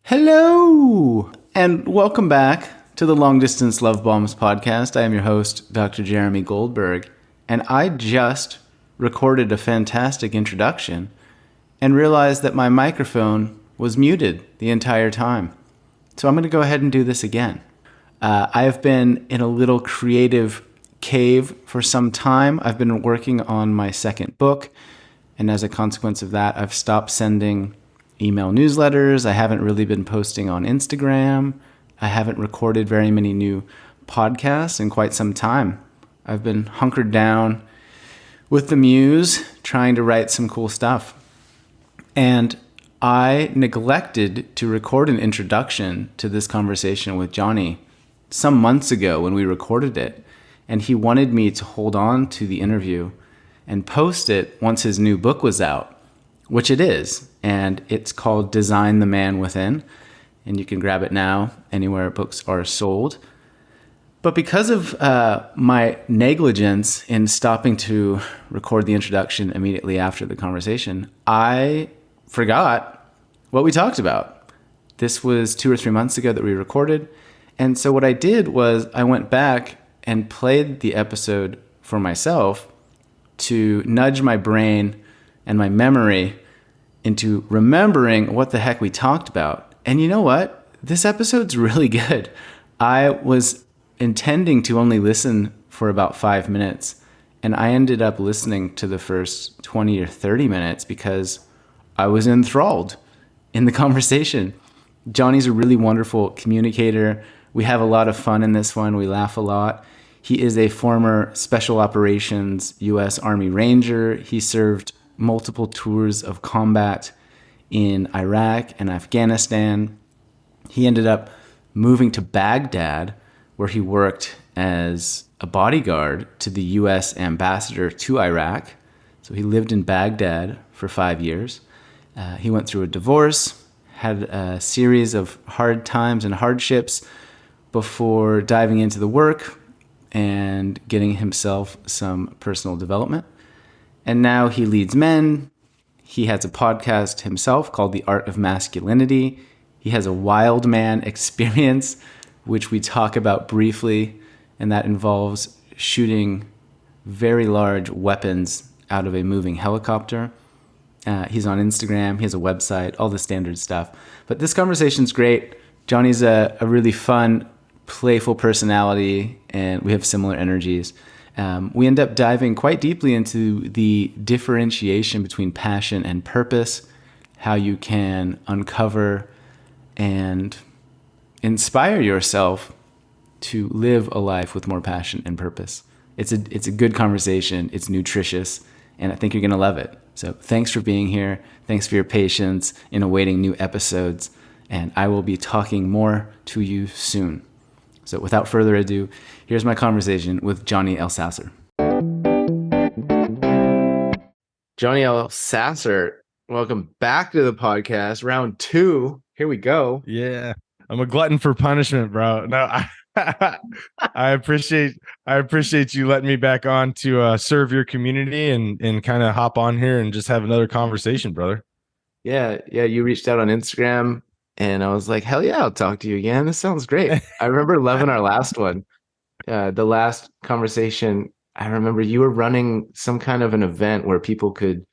Hello, and welcome back to the Long Distance Love Bombs podcast. I am your host, Dr. Jeremy Goldberg, and I just recorded a fantastic introduction and realized that my microphone was muted the entire time. So I'm going to go ahead and do this again. I have been in a little creative cave for some time. I've been working on my second book, and as a consequence of that, I've stopped sending email newsletters. I haven't really been posting on Instagram. I haven't recorded very many new podcasts in quite some time. I've been hunkered down with the muse, trying to write some cool stuff. And I neglected to record an introduction to this conversation with Johnny some months ago when we recorded it. And he wanted me to hold on to the interview and post it once his new book was out, which it is. And it's called Design the Man Within. And you can grab it now anywhere books are sold. But because of my negligence in stopping to record the introduction immediately after the conversation, I forgot what we talked about. This was 2 or 3 months ago that we recorded. And so what I did was I went back and played the episode for myself to nudge my brain and my memory into remembering what the heck we talked about. And you know what? This episode's really good. I was intending to only listen for about 5 minutes, and I ended up listening to the first 20 or 30 minutes because I was enthralled in the conversation. Johnny's a really wonderful communicator. We have a lot of fun in this one. We laugh a lot. He is a former Special Operations U.S. Army Ranger. He served multiple tours of combat in Iraq and Afghanistan. He ended up moving to Baghdad, where he worked as a bodyguard to the U.S. ambassador to Iraq. So he lived in Baghdad for 5 years. He went through a divorce, had a series of hard times and hardships before diving into the work and getting himself some personal development. And now he leads men. He has a podcast himself called The Art of Masculinity. He has a wild man experience, which we talk about briefly, and that involves shooting very large weapons out of a moving helicopter. He's on Instagram. He has a website, all the standard stuff. But this conversation's great. Johnny's a really fun, playful personality, and we have similar energies. We end up diving quite deeply into the differentiation between passion and purpose, how you can uncover and inspire yourself to live a life with more passion and purpose. It's a good conversation. It's nutritious, and I think you're going to love it. So thanks for being here. Thanks for your patience in awaiting new episodes, and I will be talking more to you soon. So without further ado, here's my conversation with Johnny Elsasser. Johnny Elsasser, welcome back to the podcast. Round 2. Here we go. Yeah, I'm a glutton for punishment, bro. No, I appreciate you letting me back on to serve your community and kind of hop on here and just have another conversation, brother. Yeah. You reached out on Instagram. And I was like, hell yeah, I'll talk to you again. This sounds great. I remember loving our last one. The last conversation, I remember you were running some kind of an event where people could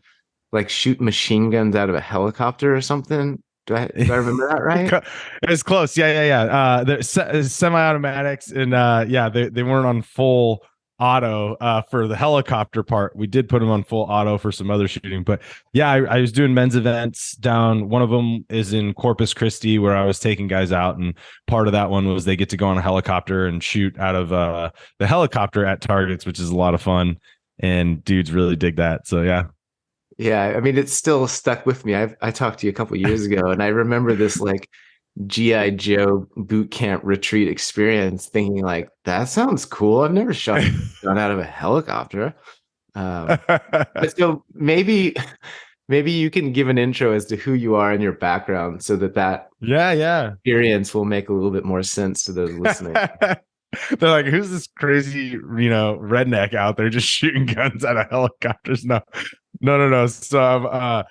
like shoot machine guns out of a helicopter or something. Do I remember that right? It was close. Yeah. The semi-automatics and they weren't on full auto for the helicopter part. We did put them on full auto for some other shooting, but yeah, I was doing men's events down. One of them is in Corpus Christi where I was taking guys out, and part of that one was they get to go on a helicopter and shoot out of the helicopter at targets, which is a lot of fun, and dudes really dig that. So yeah, I mean, it's still stuck with me. I talked to you a couple years ago, and I remember this like G.I. Joe boot camp retreat experience, thinking like, that sounds cool. I've never shot a gun out of a helicopter. But so maybe you can give an intro as to who you are and your background so that experience will make a little bit more sense to those listening. They're like, who's this crazy, redneck out there just shooting guns out of helicopters? No. So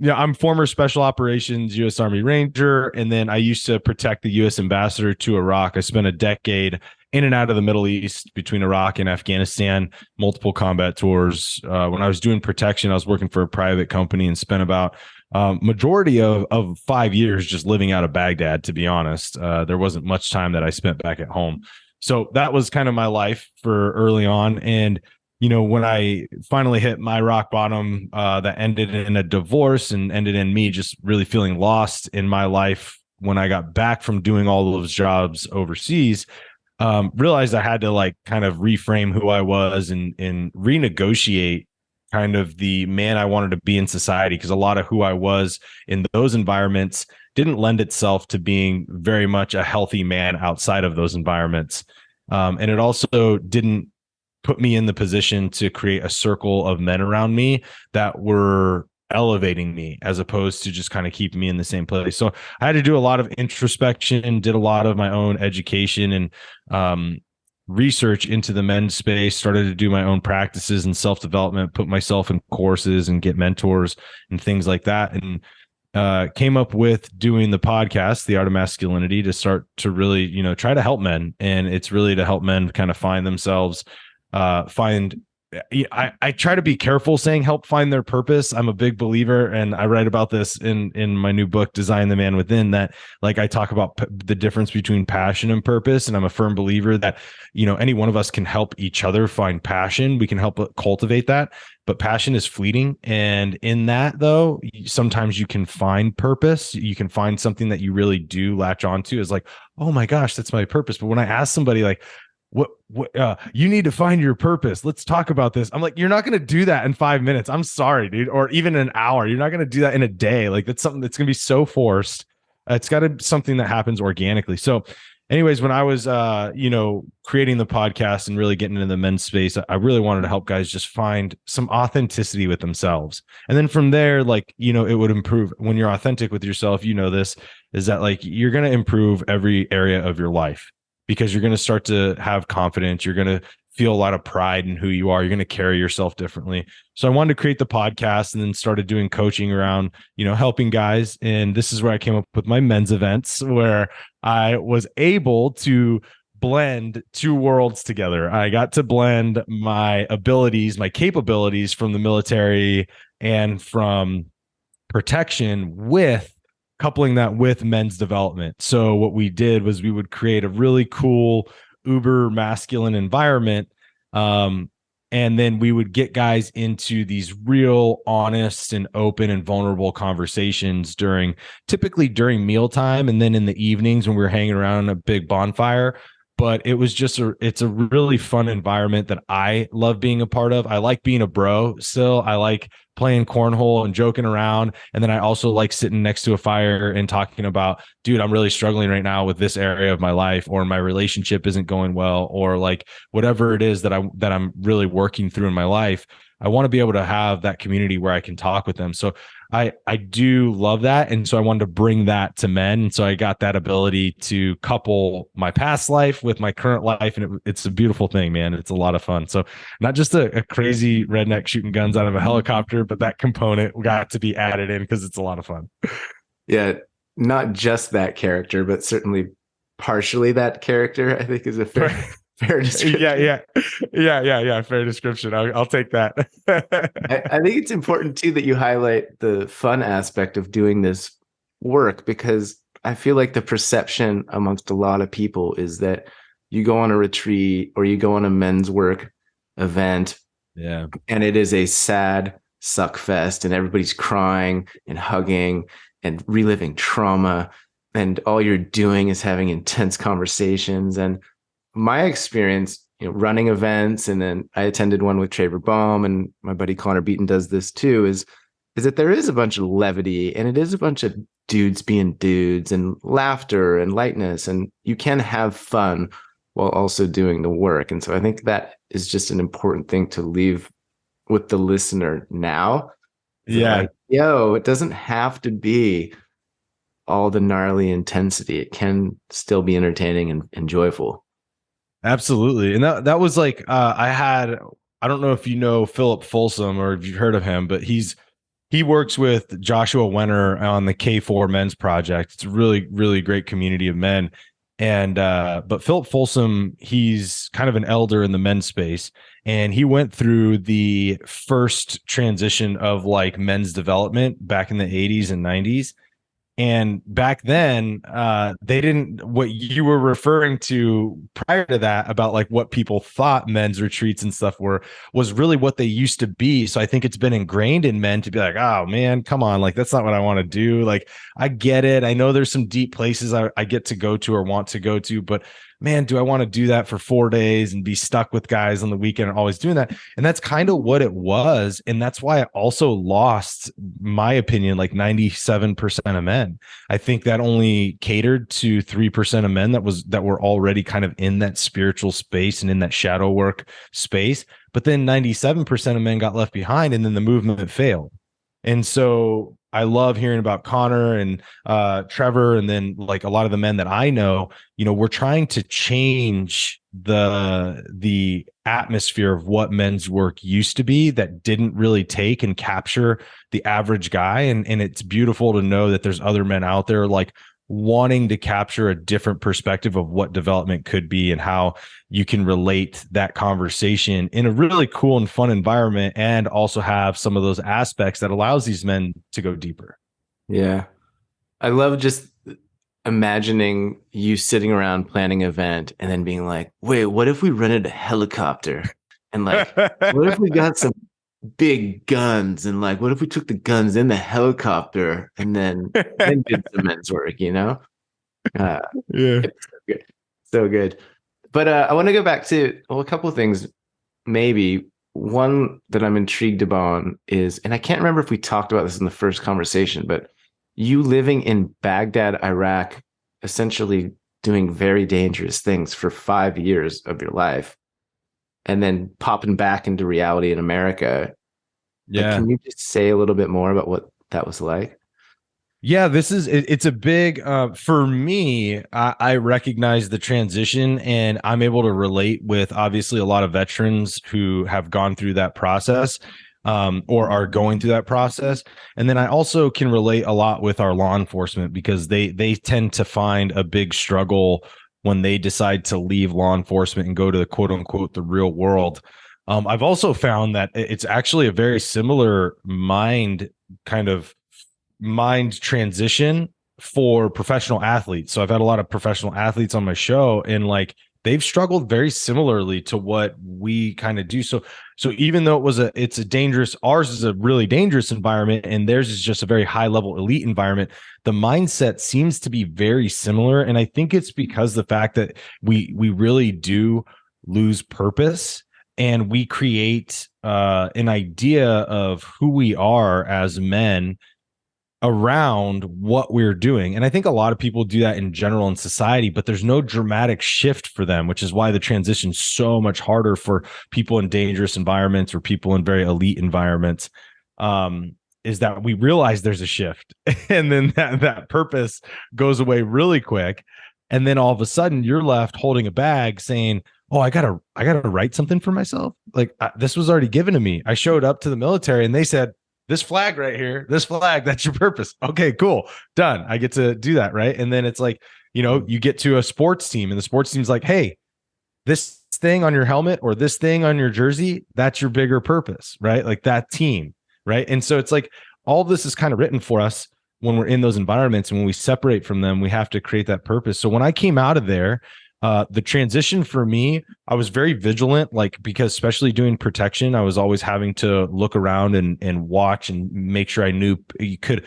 Yeah, I'm former Special Operations U.S. Army Ranger, and then I used to protect the U.S. ambassador to Iraq. I spent a decade in and out of the Middle East between Iraq and Afghanistan, multiple combat tours. When I was doing protection, I was working for a private company and spent about majority of 5 years just living out of Baghdad. To be honest, there wasn't much time that I spent back at home, so that was kind of my life for early on. And when I finally hit my rock bottom, that ended in a divorce and ended in me just really feeling lost in my life. When I got back from doing all those jobs overseas, realized I had to like kind of reframe who I was and renegotiate kind of the man I wanted to be in society, because a lot of who I was in those environments didn't lend itself to being very much a healthy man outside of those environments. And it also didn't put me in the position to create a circle of men around me that were elevating me as opposed to just kind of keeping me in the same place. So I had to do a lot of introspection, did a lot of my own education and research into the men's space, started to do my own practices and self-development, put myself in courses and get mentors and things like that. And came up with doing the podcast, The Art of Masculinity, to start to really, try to help men. And it's really to help men kind of find themselves, I try to be careful saying help find their purpose. I'm a big believer, and I write about this in my new book, Design the Man Within, that like I talk about the difference between passion and purpose. And I'm a firm believer that, any one of us can help each other find passion. We can help cultivate that, but passion is fleeting. And in that, though, sometimes you can find purpose. You can find something that you really do latch onto is like, oh my gosh, that's my purpose. But when I ask somebody like, what you need to find your purpose, let's talk about this, I'm like, you're not going to do that in 5 minutes. I'm sorry, dude. Or even an hour. You're not going to do that in a day. Like, that's something that's going to be so forced. It's got to be something that happens organically. So anyways, when I was creating the podcast and really getting into the men's space, I really wanted to help guys just find some authenticity with themselves. And then from there, like, it would improve when you're authentic with yourself. This is that like you're going to improve every area of your life, because you're going to start to have confidence. You're going to feel a lot of pride in who you are. You're going to carry yourself differently. So I wanted to create the podcast and then started doing coaching around, helping guys. And this is where I came up with my men's events, where I was able to blend two worlds together. I got to blend my abilities, my capabilities from the military and from protection with coupling that with men's development. So what we did was we would create a really cool uber masculine environment. And then we would get guys into these real honest and open and vulnerable conversations typically during mealtime. And then in the evenings when we were hanging around a big bonfire. But it was it's a really fun environment that I love being a part of. I like being a bro still. I like playing cornhole and joking around. And then I also like sitting next to a fire and talking about, dude, I'm really struggling right now with this area of my life, or my relationship isn't going well, or like whatever it is that I'm really working through in my life. I want to be able to have that community where I can talk with them. So I do love that. And so I wanted to bring that to men. And so I got that ability to couple my past life with my current life. And it's a beautiful thing, man. It's a lot of fun. So not just a crazy redneck shooting guns out of a helicopter, but that component got to be added in because it's a lot of fun. Yeah. Not just that character, but certainly partially that character, I think, is a fair description. Yeah. Fair description. I'll take that. I think it's important too that you highlight the fun aspect of doing this work, because I feel like the perception amongst a lot of people is that you go on a retreat or you go on a men's work event, and it is a sad suck fest, and everybody's crying and hugging and reliving trauma, and all you're doing is having intense conversations. And my experience, running events, and then I attended one with Traver Baum, and my buddy Connor Beaton does this too, is that there is a bunch of levity, and it is a bunch of dudes being dudes, and laughter and lightness, and you can have fun while also doing the work. And so I think that is just an important thing to leave with the listener now. Yeah. Like, it doesn't have to be all the gnarly intensity. It can still be entertaining and joyful. Absolutely. And that was like, I don't know if you know Philip Folsom or if you've heard of him, but he's He works with Joshua Wenner on the K4 Men's Project. It's a really, really great community of men. And but Philip Folsom, he's kind of an elder in the men's space, and he went through the first transition of like men's development back in the 80s and 90s. And back then, they didn't, what you were referring to prior to that about like what people thought men's retreats and stuff was really what they used to be. So I think it's been ingrained in men to be like, oh man, come on. Like, that's not what I want to do. Like, I get it. I know there's some deep places I get to go to or want to go to, but man, do I want to do that for 4 days and be stuck with guys on the weekend and always doing that? And that's kind of what it was. And that's why I also lost, my opinion, like 97% of men. I think that only catered to 3% of men that were already kind of in that spiritual space and in that shadow work space. But then 97% of men got left behind, and then the movement failed. And so I love hearing about Connor and Trevor, and then like a lot of the men that I know, we're trying to change the atmosphere of what men's work used to be that didn't really take and capture the average guy. And it's beautiful to know that there's other men out there like wanting to capture a different perspective of what development could be and how you can relate that conversation in a really cool and fun environment, and also have some of those aspects that allows these men to go deeper. Yeah. I love just imagining you sitting around planning an event and then being like, wait, what if we rented a helicopter? And like, what if we got some big guns? And like, what if we took the guns in the helicopter and then did some men's work, Yeah. It's so good. So good. But I want to go back to a couple of things. Maybe one that I'm intrigued about is, and I can't remember if we talked about this in the first conversation, but you living in Baghdad, Iraq, essentially doing very dangerous things for 5 years of your life, and then popping back into reality in America. Yeah. Like, can you just say a little bit more about what that was like? Yeah, it's a big, for me, I recognize the transition, and I'm able to relate with obviously a lot of veterans who have gone through that process, or are going through that process. And then I also can relate a lot with our law enforcement, because they tend to find a big struggle when they decide to leave law enforcement and go to the quote unquote, the real world. I've also found that it's actually a very similar mind transition for professional athletes. So I've had a lot of professional athletes on my show, and like they've struggled very similarly to what we kind of do. So even though ours is a really dangerous environment, and theirs is just a very high level elite environment, the mindset seems to be very similar. And I think it's because the fact that we really do lose purpose, and we create an idea of who we are as men around what we're doing. And I think a lot of people do that in general in society, but there's no dramatic shift for them, which is why the transition's so much harder for people in dangerous environments or people in very elite environments. Is that we realize there's a shift, and then that purpose goes away really quick. And then all of a sudden you're left holding a bag saying, oh, I gotta write something for myself. Like, this was already given to me. I showed up to the military and they said, this flag right here, this flag, that's your purpose. Okay, cool. Done. I get to do that. Right. And then it's like, you get to a sports team, and the sports team's like, hey, this thing on your helmet or this thing on your jersey, that's your bigger purpose, right? Like that team. Right. And so it's like all of this is kind of written for us when we're in those environments, and when we separate from them, we have to create that purpose. So when I came out of there, the transition for me, I was very vigilant, like, because especially doing protection, I was always having to look around and watch and make sure I knew you could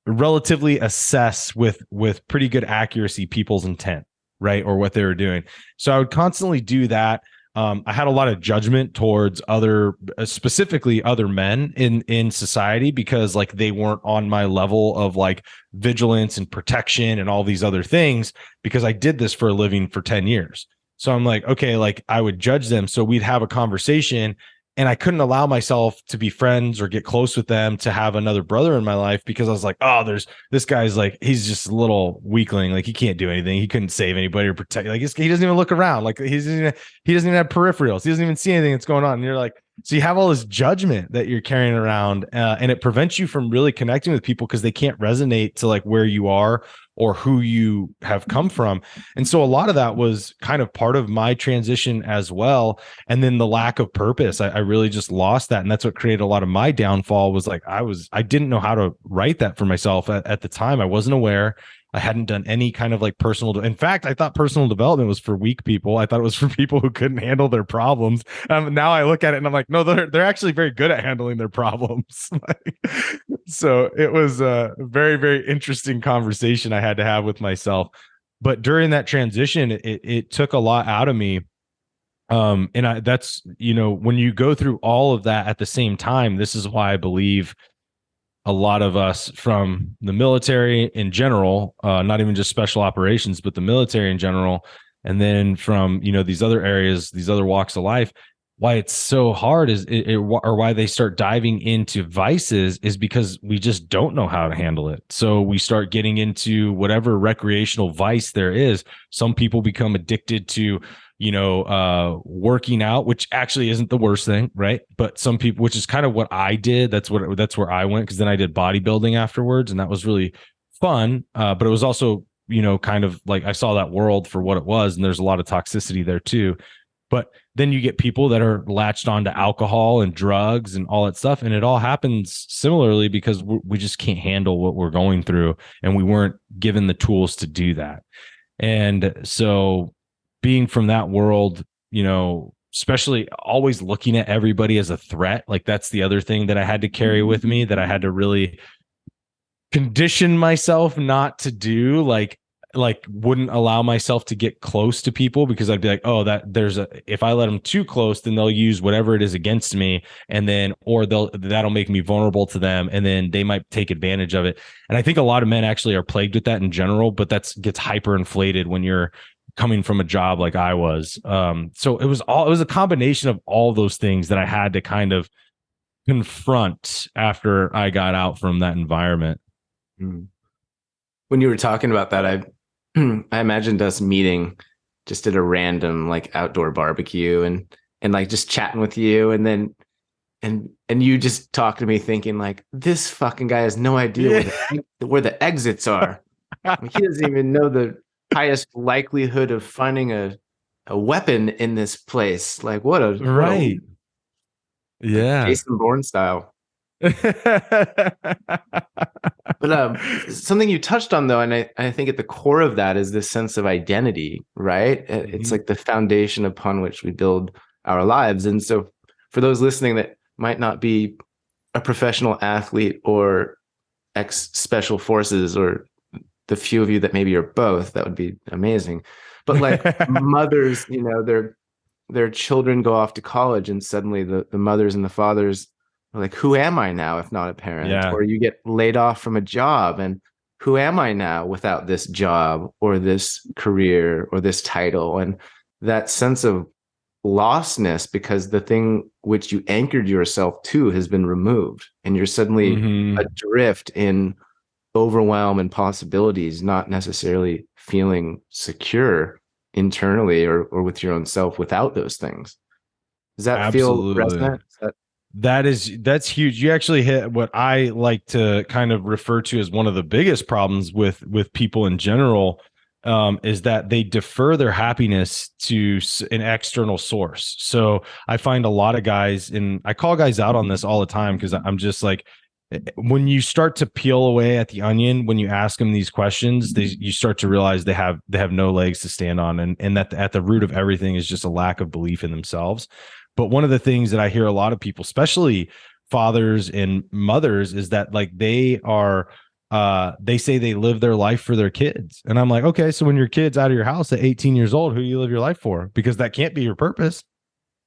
relatively assess with pretty good accuracy people's intent, right? Or what they were doing. So I would constantly do that. I had a lot of judgment towards specifically other men in society, because like they weren't on my level of like vigilance and protection and all these other things, because I did this for a living for 10 years. So I'm like, okay, like I would judge them. So we'd have a conversation, and I couldn't allow myself to be friends or get close with them to have another brother in my life, because I was like, oh, there's this guy's like, he's just a little weakling. Like he can't do anything. He couldn't save anybody or protect. Like he doesn't even look around. Like he doesn't even have peripherals. He doesn't even see anything that's going on. And you're like, So you have all this judgment that you're carrying around, and it prevents you from really connecting with people because they can't resonate to like where you are or who you have come from. And so a lot of that was kind of part of my transition as well. And then the lack of purpose, I really just lost that. And that's what created a lot of my downfall. Was like, I didn't know how to write that for myself at the time. I wasn't aware. I hadn't done any kind of like in fact, I thought personal development was for weak people. I thought it was for people who couldn't handle their problems. Now I look at it and I'm like, no, they're actually very good at handling their problems. So it was a very, very interesting conversation I had to have with myself. But during that transition, it took a lot out of me. That's, when you go through all of that at the same time, this is why I believe a lot of us from the military in general, not even just special operations, but the military in general, and then from these other areas, these other walks of life, why it's so hard or why they start diving into vices is because we just don't know how to handle it. So we start getting into whatever recreational vice there is. Some people become addicted to working out, which actually isn't the worst thing, right? But some people, which is kind of what I did. That's where I went, because then I did bodybuilding afterwards, and that was really fun. But it was also, kind of like I saw that world for what it was, and there's a lot of toxicity there too. But then you get people that are latched onto alcohol and drugs and all that stuff, and it all happens similarly because we just can't handle what we're going through, and we weren't given the tools to do that. And so being from that world, especially always looking at everybody as a threat, like that's the other thing that I had to carry with me, that I had to really condition myself not to do, like wouldn't allow myself to get close to people, because I'd be like, oh, if I let them too close, then they'll use whatever it is against me, and then that'll make me vulnerable to them, and then they might take advantage of it. And I think a lot of men actually are plagued with that in general, but gets hyperinflated when you're coming from a job like I was. So it was a combination of all those things that I had to kind of confront after I got out from that environment. When you were talking about that, I imagined us meeting just at a random like outdoor barbecue and like just chatting with you, and then and you just talk to me thinking like, this fucking guy has no idea where the exits are. He doesn't even know the highest likelihood of finding a weapon in this place. Like Right. Yeah. Jason Bourne style. But something you touched on though, and I think at the core of that is this sense of identity, right? Mm-hmm. It's like the foundation upon which we build our lives. And so for those listening that might not be a professional athlete or ex-special forces, or the few of you that maybe are both, that would be amazing. But like mothers, their children go off to college, and suddenly the mothers and the fathers are like, who am I now if not a parent? Yeah. Or you get laid off from a job, and who am I now without this job or this career or this title? And that sense of lostness, because the thing which you anchored yourself to has been removed, and you're suddenly adrift in overwhelm and possibilities, not necessarily feeling secure internally or with your own self without those things. Does that Absolutely. Feel resonant? That's huge. You actually hit what I like to kind of refer to as one of the biggest problems with people in general, is that they defer their happiness to an external source. So I find a lot of guys, and I call guys out on this all the time, because I'm just like, when you start to peel away at the onion, when you ask them these questions, you start to realize they have no legs to stand on, and that at the root of everything is just a lack of belief in themselves. But one of the things that I hear a lot of people, especially fathers and mothers, is that like they say they live their life for their kids. And I'm like, okay, so when your kid's out of your house at 18 years old, who do you live your life for? Because that can't be your purpose.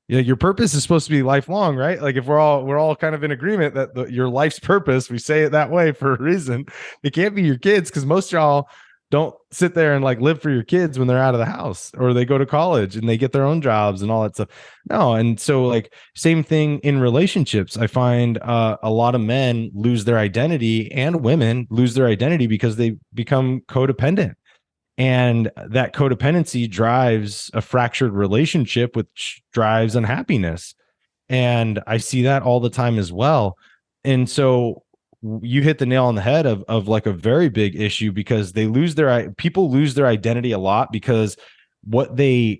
Your purpose is supposed to be lifelong, right? Like if we're all kind of in agreement that your life's purpose, we say it that way for a reason. It can't be your kids, because most of y'all don't sit there and like live for your kids when they're out of the house, or they go to college and they get their own jobs and all that stuff. No. And so like same thing in relationships. I find a lot of men lose their identity, and women lose their identity because they become codependent. And that codependency drives a fractured relationship, which drives unhappiness. And I see that all the time as well. And so you hit the nail on the head of like a very big issue, because people lose their identity a lot, because what they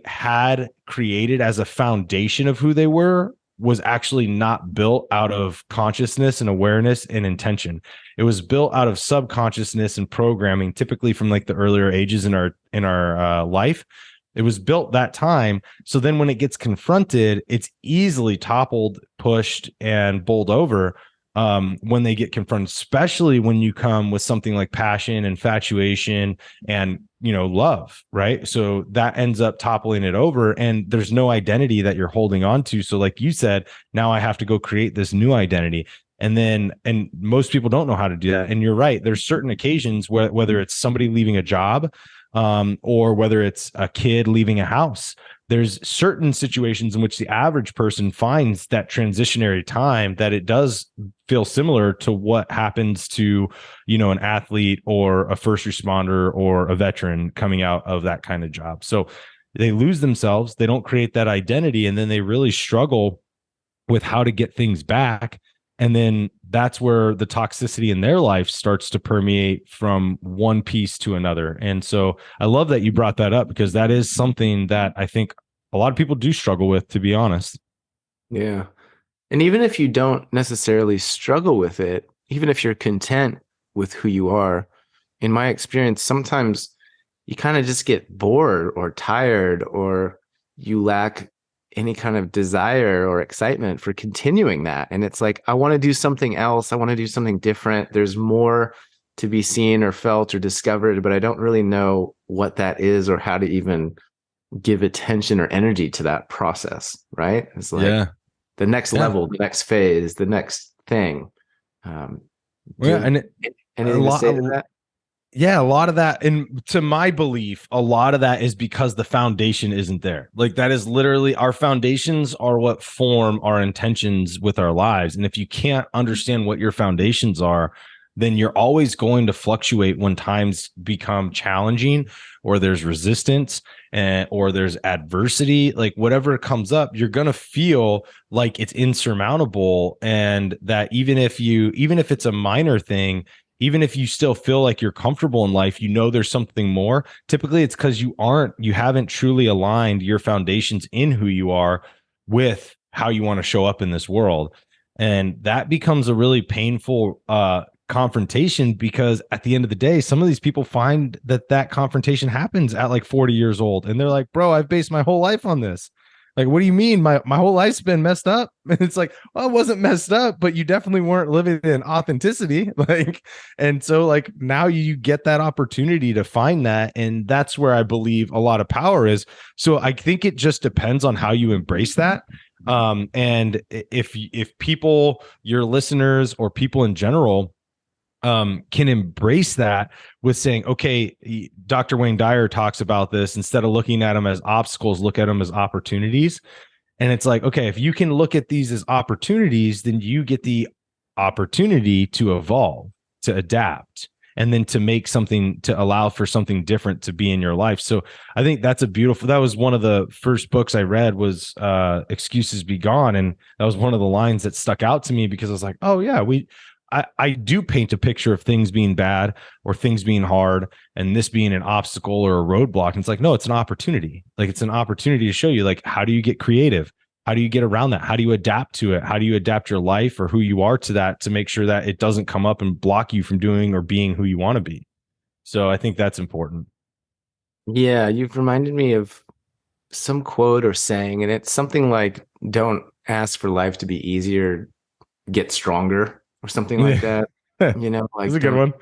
had created as a foundation of who they were was actually not built out of consciousness and awareness and intention. It was built out of subconsciousness and programming, typically from like the earlier ages in our life. It was built that time. So then when it gets confronted, it's easily toppled, pushed, and bowled over when they get confronted, especially when you come with something like passion, infatuation, and love, right? So that ends up toppling it over, and there's no identity that you're holding on to. So like you said, now I have to go create this new identity. And most people don't know how to do that. And you're right. There's certain occasions whether it's somebody leaving a job, or whether it's a kid leaving a house, there's certain situations in which the average person finds that transitionary time that it does feel similar to what happens to, an athlete or a first responder or a veteran coming out of that kind of job. So they lose themselves, they don't create that identity, and then they really struggle with how to get things back. And then that's where the toxicity in their life starts to permeate from one piece to another. And so I love that you brought that up, because that is something that I think a lot of people do struggle with, to be honest. Yeah. And even if you don't necessarily struggle with it, even if you're content with who you are, in my experience, sometimes you kind of just get bored or tired, or you lack any kind of desire or excitement for continuing that. And it's like, I want to do something else. I want to do something different. There's more to be seen or felt or discovered, but I don't really know what that is or how to even give attention or energy to that process. Right. It's like the next level, the next phase, the next thing. Anything to say to that? Yeah, a lot of that, and to my belief, a lot of that is because the foundation isn't there. Like, that is literally, our foundations are what form our intentions with our lives. And if you can't understand what your foundations are, then you're always going to fluctuate when times become challenging, or there's resistance, or there's adversity. Like, whatever comes up, you're going to feel like it's insurmountable. And that even if it's a minor thing, even if you still feel like you're comfortable in life, there's something more. Typically it's because you haven't truly aligned your foundations in who you are with how you want to show up in this world. And that becomes a really painful confrontation, because at the end of the day, some of these people find that confrontation happens at like 40 years old. And they're like, bro, I've based my whole life on this. Like, what do you mean? My whole life's been messed up. And it's like, well, it wasn't messed up, but you definitely weren't living in authenticity. Like, and so like now you get that opportunity to find that. And that's where I believe a lot of power is. So I think it just depends on how you embrace that. And if people, your listeners or people in general, can embrace that with saying, okay, Dr. Wayne Dyer talks about this, instead of looking at them as obstacles, look at them as opportunities. And it's like, okay, if you can look at these as opportunities, then you get the opportunity to evolve, to adapt, and then to make something, to allow for something different to be in your life. So I think that was one of the first books I read, was Excuses Be Gone. And that was one of the lines that stuck out to me, because I was like, oh yeah, I do paint a picture of things being bad or things being hard and this being an obstacle or a roadblock. And it's like, no, it's an opportunity. Like, it's an opportunity to show you, like, how do you get creative? How do you get around that? How do you adapt to it? How do you adapt your life or who you are to that, to make sure that it doesn't come up and block you from doing or being who you want to be? So I think that's important. Yeah, you've reminded me of some quote or saying, and it's something like, don't ask for life to be easier, get stronger, or something like that. Like, That's a good one.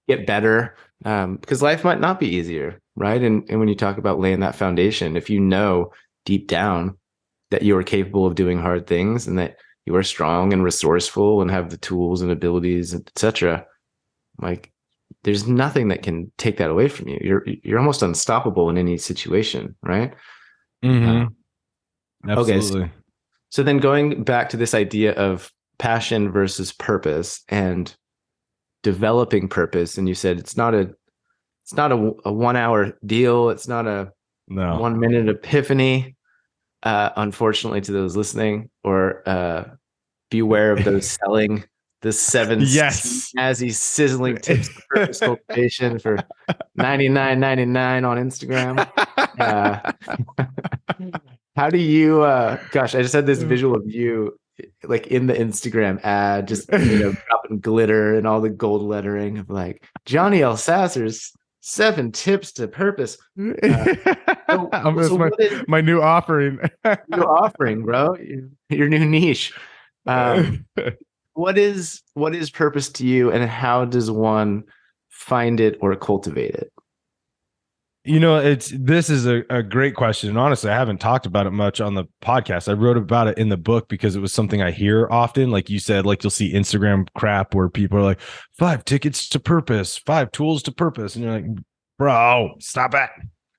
Get better, because life might not be easier, right? And when you talk about laying that foundation, if you know deep down that you are capable of doing hard things, and that you are strong and resourceful and have the tools and abilities, etc., like, there's nothing that can take that away from you. You're almost unstoppable in any situation, right? Mm-hmm. Absolutely. Okay, so then going back to this idea of passion versus purpose and developing purpose, and you said it's not a 1 hour deal, it's not a 1 minute epiphany. unfortunately, to those listening, or beware of those selling the seven Yes. snazzy, sizzling tips for purpose cultivation for $99.99 on Instagram. How do you? Gosh, I just had this visual of you, like in the Instagram ad, just dropping glitter and all the gold lettering of like Johnny Elsasser's 7 tips to purpose. So my, what is my new offering. your offering, bro? Your new niche. What is purpose to you, and how does one find it or cultivate it? This is a great question. And honestly, I haven't talked about it much on the podcast. I wrote about it in the book because it was something I hear often. Like you said, like you'll see Instagram crap where people are like, 5 tickets to purpose, 5 tools to purpose. And you're like, bro, stop it.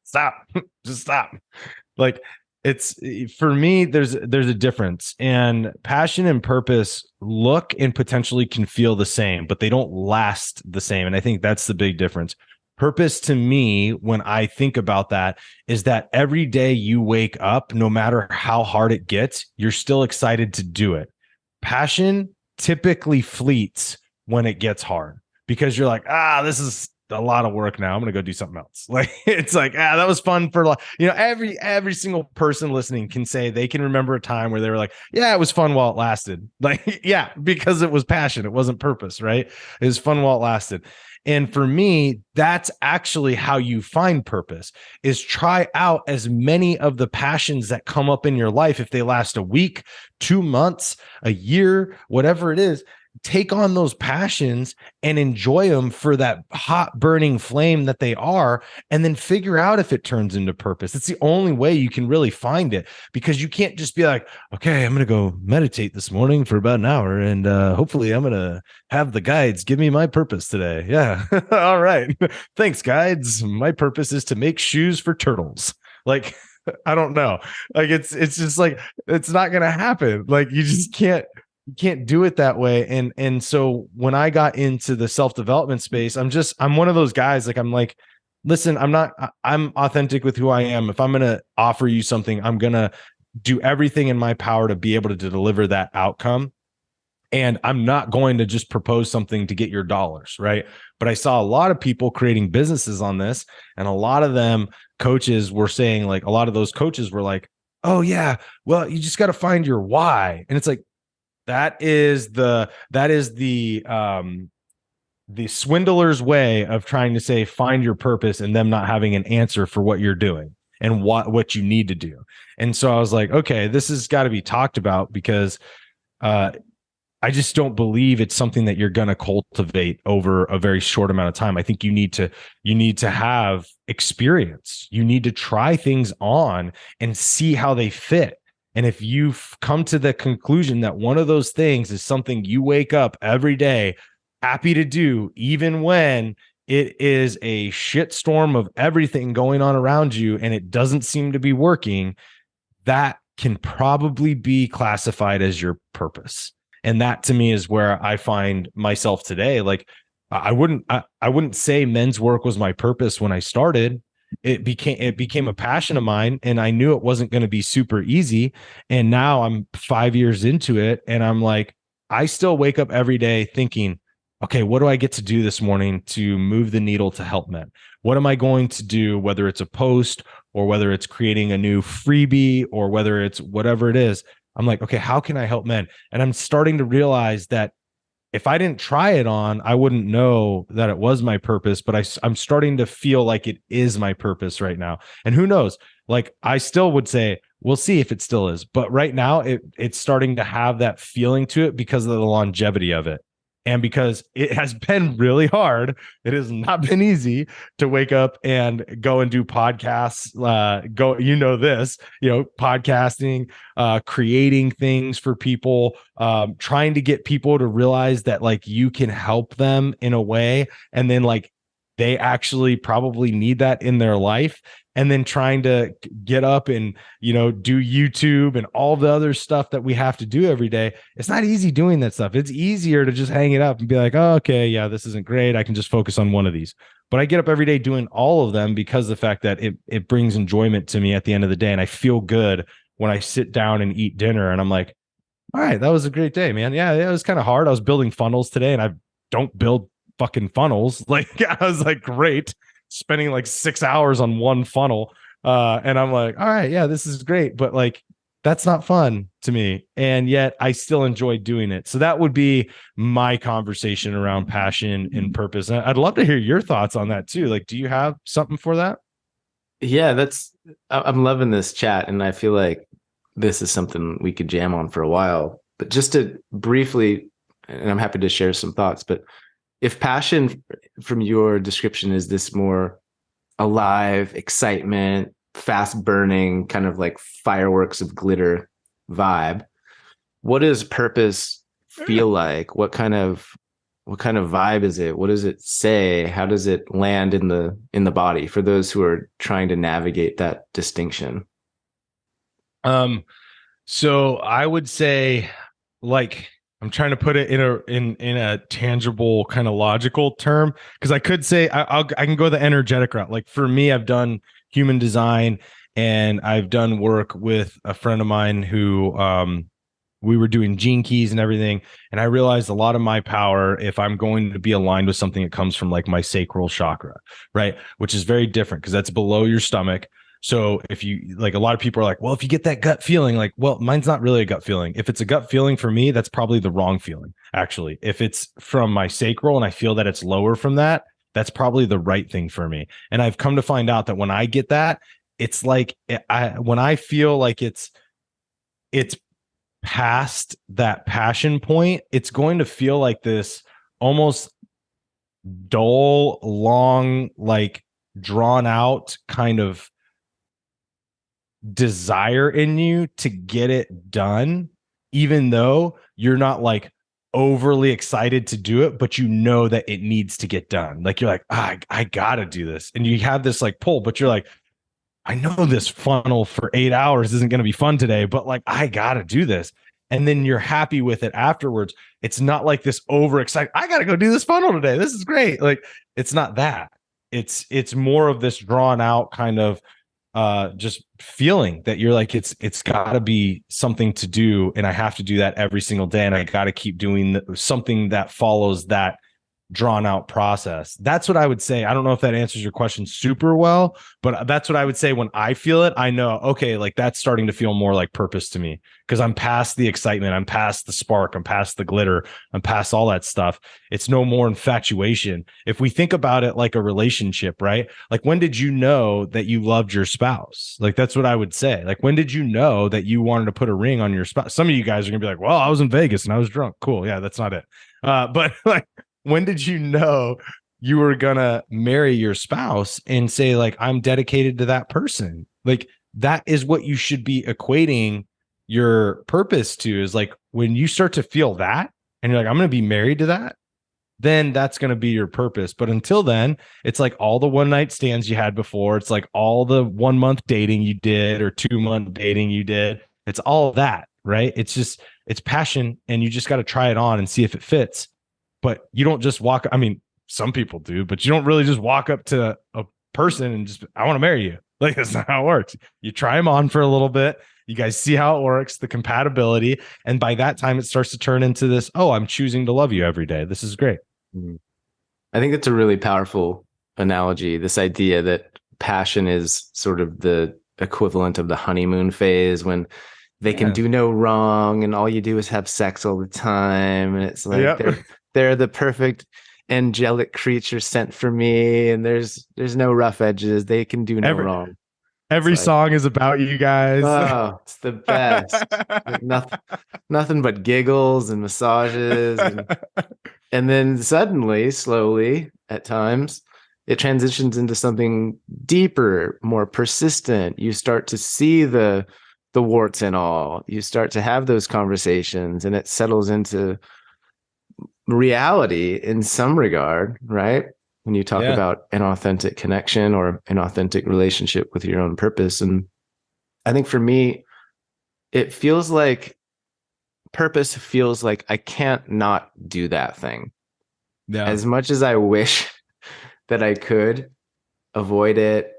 Stop. Just stop. Like it's for me, there's a difference, and passion and purpose look and potentially can feel the same, but they don't last the same. And I think that's the big difference. Purpose to me, when I think about that, is that every day you wake up, no matter how hard it gets, you're still excited to do it. Passion typically fleets when it gets hard because you're like, this is a lot of work now. I'm going to go do something else. Like, it's like, that was fun for, every single person listening can say they can remember a time where they were like, yeah, it was fun while it lasted. Like, yeah, because it was passion. It wasn't purpose, right? It was fun while it lasted. And for me, that's actually how you find purpose, is try out as many of the passions that come up in your life. If they last a week, 2 months, a year, whatever it is, take on those passions and enjoy them for that hot burning flame that they are, and then figure out if it turns into purpose. It's the only way you can really find it, because you can't just be like, okay, I'm going to go meditate this morning for about an hour, and hopefully I'm going to have the guides give me my purpose today. Yeah. All right. Thanks, guides. My purpose is to make shoes for turtles. Like, I don't know. Like, it's just like, it's not going to happen. Like, you just can't do it that way. And so when I got into the self-development space, I'm one of those guys. Like, I'm like, listen, I'm authentic with who I am. If I'm going to offer you something, I'm going to do everything in my power to be able to deliver that outcome. And I'm not going to just propose something to get your dollars, right? But I saw a lot of people creating businesses on this, and a lot of them coaches were saying, like, a lot of those coaches were like, oh yeah, well, you just got to find your why. And it's like, that is the swindler's way of trying to say find your purpose, and them not having an answer for what you're doing and what you need to do. And so I was like, okay, this has got to be talked about, because I just don't believe it's something that you're going to cultivate over a very short amount of time. I think you need to have experience. You need to try things on and see how they fit. And if you've come to the conclusion that one of those things is something you wake up every day happy to do, even when it is a shitstorm of everything going on around you and it doesn't seem to be working, that can probably be classified as your purpose. And that to me is where I find myself today. Like, I wouldn't say men's work was my purpose when I started. It became a passion of mine, and I knew it wasn't going to be super easy. And now I'm 5 years into it, and I'm like, I still wake up every day thinking, okay, what do I get to do this morning to move the needle to help men? What am I going to do, whether it's a post or whether it's creating a new freebie or whether it's whatever it is? I'm like, okay, how can I help men? And I'm starting to realize that if I didn't try it on, I wouldn't know that it was my purpose, but I'm starting to feel like it is my purpose right now. And who knows, like, I still would say, we'll see if it still is. But right now it's starting to have that feeling to it because of the longevity of it. And because it has been really hard, it has not been easy to wake up and go and do podcasts, podcasting, creating things for people, trying to get people to realize that, like, you can help them in a way. And then, like, they actually probably need that in their life. And then trying to get up and, do YouTube and all the other stuff that we have to do every day. It's not easy doing that stuff. It's easier to just hang it up and be like, oh, okay, yeah, this isn't great. I can just focus on one of these. But I get up every day doing all of them because of the fact that it brings enjoyment to me at the end of the day. And I feel good when I sit down and eat dinner and I'm like, all right, that was a great day, man. Yeah, it was kind of hard. I was building funnels today and I don't build fucking funnels. Like I was like, great, spending like 6 hours on one funnel. And I'm like, all right, yeah, this is great. But like, that's not fun to me. And yet I still enjoy doing it. So that would be my conversation around passion and purpose. And I'd love to hear your thoughts on that too. Like, do you have something for that? Yeah, I'm loving this chat, and I feel like this is something we could jam on for a while. But just to briefly, and I'm happy to share some thoughts, but if passion from your description is this more alive, excitement, fast burning, kind of like fireworks of glitter vibe, what does purpose feel like? What kind of vibe is it? What does it say? How does it land in the body for those who are trying to navigate that distinction? So I would say, like, I'm trying to put it in a tangible kind of logical term, because I could say I can go the energetic route. Like for me, I've done human design and I've done work with a friend of mine who we were doing gene keys and everything, and I realized a lot of my power, if I'm going to be aligned with something, it comes from like my sacral chakra, right? Which is very different because that's below your stomach. So if you like, a lot of people are like, well, if you get that gut feeling, like, well, mine's not really a gut feeling. If it's a gut feeling for me, that's probably the wrong feeling. Actually, if it's from my sacral and I feel that it's lower from that, that's probably the right thing for me. And I've come to find out that when I get that, it's like when I feel like it's past that passion point, it's going to feel like this almost dull, long, like drawn out kind of desire in you to get it done, even though you're not like overly excited to do it, but you know that it needs to get done. Like you're like, I gotta do this. And you have this like pull, but you're like, I know this funnel for 8 hours isn't going to be fun today, but like, I got to do this. And then you're happy with it afterwards. It's not like this overexcited, I got to go do this funnel today, this is great. Like, it's not that. It's more of this drawn out kind of just feeling that you're like, it's got to be something to do. And I have to do that every single day. And I got to keep doing something that follows that drawn out process. That's what I would say. I don't know if that answers your question super well, but that's what I would say when I feel it. I know, okay, like that's starting to feel more like purpose to me because I'm past the excitement, I'm past the spark, I'm past the glitter, I'm past all that stuff. It's no more infatuation. If we think about it like a relationship, right? Like, when did you know that you loved your spouse? Like, that's what I would say. Like, when did you know that you wanted to put a ring on your spouse? Some of you guys are gonna be like, well, I was in Vegas and I was drunk. Cool. Yeah, that's not it. But like, when did you know you were gonna marry your spouse and say, like, I'm dedicated to that person? Like, that is what you should be equating your purpose to, is like when you start to feel that and you're like, I'm gonna be married to that, then that's gonna be your purpose. But until then, it's like all the one night stands you had before, it's like all the 1 month dating you did or 2 month dating you did. It's all that, right? It's passion, and you just got to try it on and see if it fits. But you don't just walk. I mean, some people do, but you don't really just walk up to a person and just, I want to marry you. Like, that's not how it works. You try them on for a little bit. You guys see how it works, the compatibility. And by that time, it starts to turn into this, oh, I'm choosing to love you every day. This is great. Mhm. I think that's a really powerful analogy. This idea that passion is sort of the equivalent of the honeymoon phase when they can do no wrong and all you do is have sex all the time. And it's like they're the perfect angelic creature sent for me, and there's no rough edges. They can do no wrong. Every song is about you guys. Oh, it's the best. Like nothing but giggles and massages, and then suddenly, slowly, at times, it transitions into something deeper, more persistent. You start to see the warts and all. You start to have those conversations, and it settles into reality in some regard, right? When you talk about an authentic connection or an authentic relationship with your own purpose. And I think for me, it feels like purpose feels like I can't not do that thing. Yeah. As much as I wish that I could avoid it,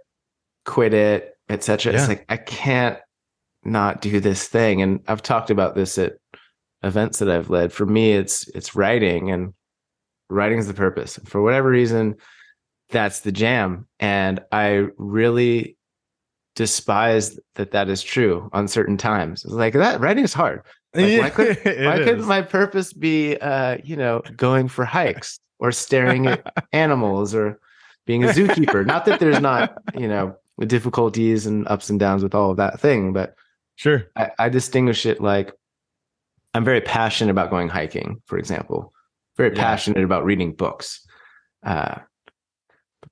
quit it, etc. It's like I can't not do this thing? And I've talked about this at events that I've led. For me, it's writing, and writing is the purpose. For whatever reason, that's the jam. And I really despise that is true on certain times. It's like, that writing is hard. Like, Yeah, why it couldn't is. my purpose be going for hikes or staring at animals or being a zookeeper? Not that there's not, difficulties and ups and downs with all of that thing, but Sure. I distinguish it like, I'm very passionate about going hiking, for example, very Yeah. passionate about reading books. But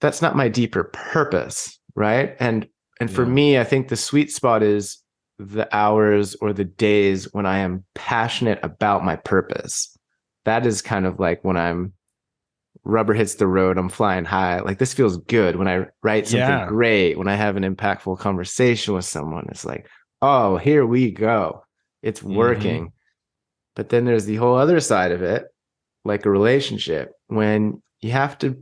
that's not my deeper purpose, right? And for Yeah. me, I think the sweet spot is the hours or the days when I am passionate about my purpose. That is kind of like when I'm rubber hits the road, I'm flying high. Like, this feels good when I write something Yeah. great, when I have an impactful conversation with someone. It's like, oh, here we go. It's Hmm. working. But then there's the whole other side of it, like a relationship, when you have to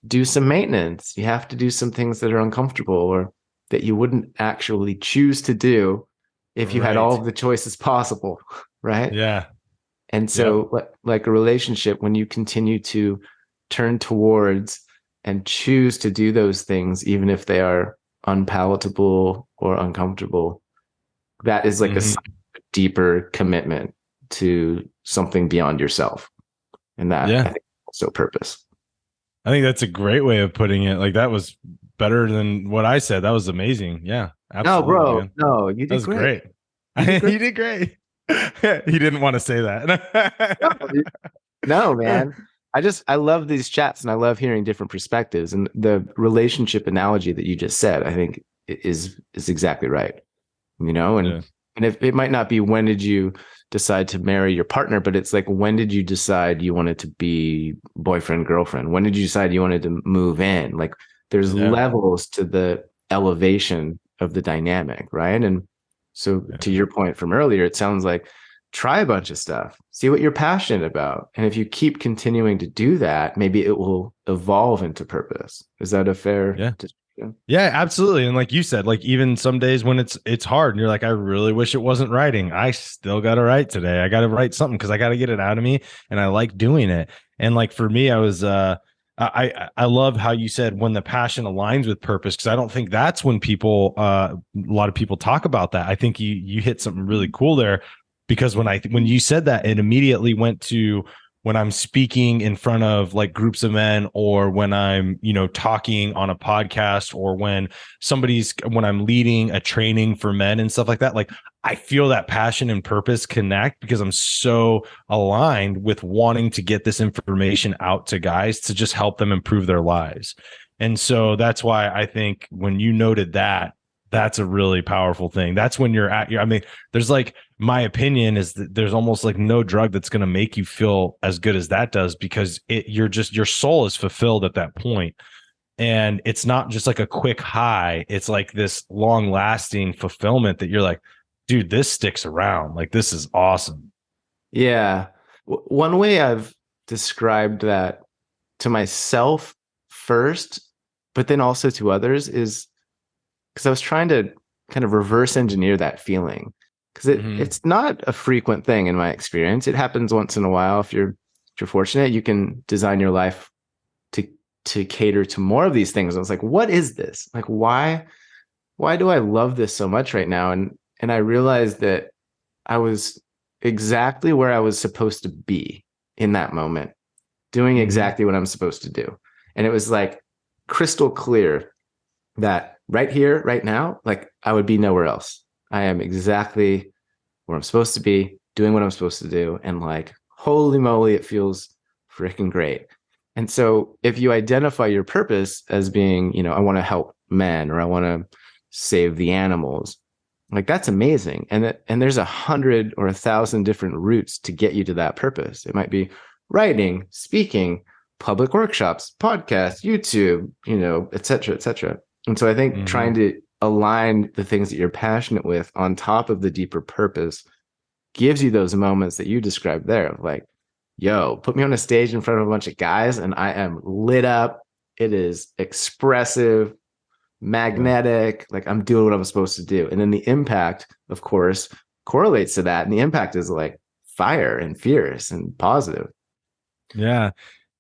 do some maintenance. You have to do some things that are uncomfortable or that you wouldn't actually choose to do if you had all Right. of the choices possible, right? Yeah. And Yep. so, like a relationship, when you continue to turn towards and choose to do those things, even if they are unpalatable or uncomfortable, that is like a Hmm. deeper commitment to something beyond yourself. And that, I Yeah. think, is also purpose. I think that's a great way of putting it. Like that was better than what I said. That was amazing. Yeah, No, absolutely, bro, man. no, you That did was great. great. You did great. You did great. He didn't want to say No, that. no, man. I love these chats, and I love hearing different perspectives. And the relationship analogy that you just said, I think is exactly right. Yeah. And if it might not be when did you decide to marry your partner, but it's like, when did you decide you wanted to be boyfriend, girlfriend? When did you decide you wanted to move in? Like, there's Yeah. levels to the elevation of the dynamic, right? And so, to Yeah. your point from earlier, it sounds like, try a bunch of stuff, see what you're passionate about. And if you keep continuing to do that, maybe it will evolve into purpose. Is that a fair Yeah. description? Yeah, absolutely. And like you said, like even some days when it's hard and you're like, I really wish it wasn't writing. I still got to write today. I got to write something because I got to get it out of me and I like doing it. And like for me, I love how you said when the passion aligns with purpose, because I don't think that's when people a lot of people talk about that. I think you hit something really cool there, because when you said that, it immediately went to when I'm speaking in front of like groups of men, or when I'm, talking on a podcast, or when I'm leading a training for men and stuff like that. Like I feel that passion and purpose connect because I'm so aligned with wanting to get this information out to guys to just help them improve their lives. And so that's why I think when you noted that, that's a really powerful thing. That's when I mean, there's like, my opinion is that there's almost like no drug that's going to make you feel as good as that does, because your soul is fulfilled at that point. And it's not just like a quick high. It's like this long lasting fulfillment that you're like, dude, this sticks around. Like, this is awesome. Yeah. One way I've described that to myself first, but then also to others, is because I was trying to kind of reverse engineer that feeling, because Mm-hmm. it's not a frequent thing in my experience. It happens once in a while. If you're fortunate, you can design your life to to cater to more of these things. I was like, what is this? Like, why do I love this so much right now? And I realized that I was exactly where I was supposed to be in that moment, doing Mm-hmm. exactly what I'm supposed to do. And it was like crystal clear that right here, right now, like, I would be nowhere else. I am exactly where I'm supposed to be, doing what I'm supposed to do. And like, holy moly, it feels freaking great. And so if you identify your purpose as being, I want to help men, or I want to save the animals, like, that's amazing. And there's 100 or 1,000 different routes to get you to that purpose. It might be writing, speaking, public workshops, podcasts, YouTube, et cetera, et cetera. And so I think Mm-hmm. trying to align the things that you're passionate with on top of the deeper purpose gives you those moments that you described there of like, yo, put me on a stage in front of a bunch of guys and I am lit up. It is expressive. magnetic, like I'm doing what I'm supposed to do. And then the impact, of course, correlates to that. And the impact is like fire and fierce and positive. Yeah.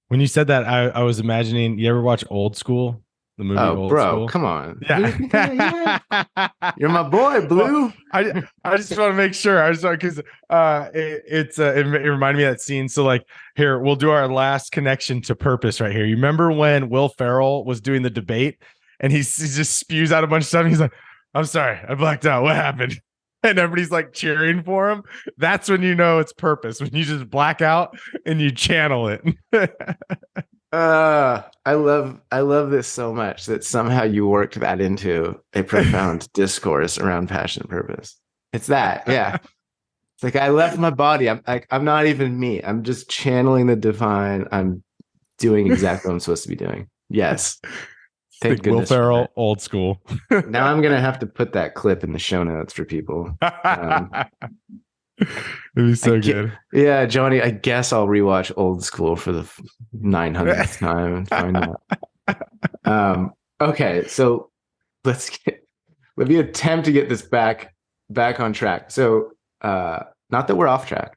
When you said that, I was imagining, you ever watch Old School, the movie Oh, Old bro, School? come on. Yeah. You're my boy, Blue. Well, I just want to make sure. I just want because it reminded me of that scene. So like here, we'll do our last connection to purpose right here. You remember when Will Ferrell was doing the debate and he just spews out a bunch of stuff. And he's like, "I'm sorry, I blacked out. What happened?" And everybody's like cheering for him. That's when you know it's purpose, when you just black out and you channel it. I love this so much that somehow you worked that into a profound discourse around passion and purpose. It's that, yeah. It's like I left my body. I'm not even me. I'm just channeling the divine. I'm doing exactly what I'm supposed to be doing. Yes. Thank Will goodness for Ferrell, that. Old School. Now I'm gonna have to put that clip in the show notes for people. It'd be so good. Yeah, Johnny, I guess I'll rewatch Old School for the 900th time and find out. Okay, so let me attempt to get this back on track. So not that we're off track,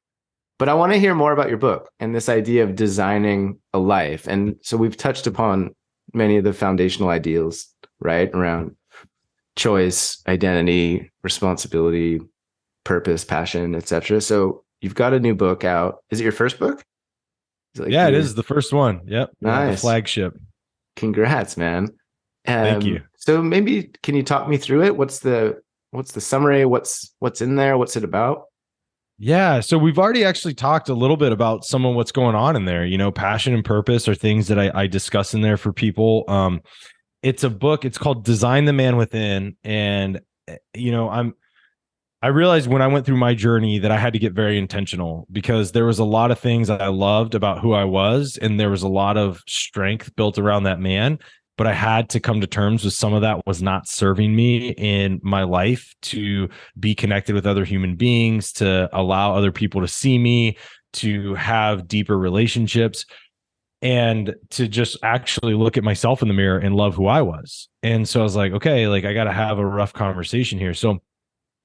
but I want to hear more about your book and this idea of designing a life. And so we've touched upon many of the foundational ideals, right? Around choice, identity, responsibility, purpose, passion, etc. So you've got a new book out. Is it your first book? It is the first one. Yep. Nice. The flagship. Congrats, man. Thank you. So maybe can you talk me through it? What's the summary? What's in there? What's it about? Yeah. So we've already actually talked a little bit about some of what's going on in there. You know, passion and purpose are things that I discuss in there for people. It's a book. It's called Design the Man Within. And, you know, I realized when I went through my journey that I had to get very intentional because there was a lot of things that I loved about who I was. And there was a lot of strength built around that man. But I had to come to terms with some of that was not serving me in my life to be connected with other human beings, to allow other people to see me, to have deeper relationships, and to just actually look at myself in the mirror and love who I was. And so I was like, okay, like I got to have a rough conversation here. So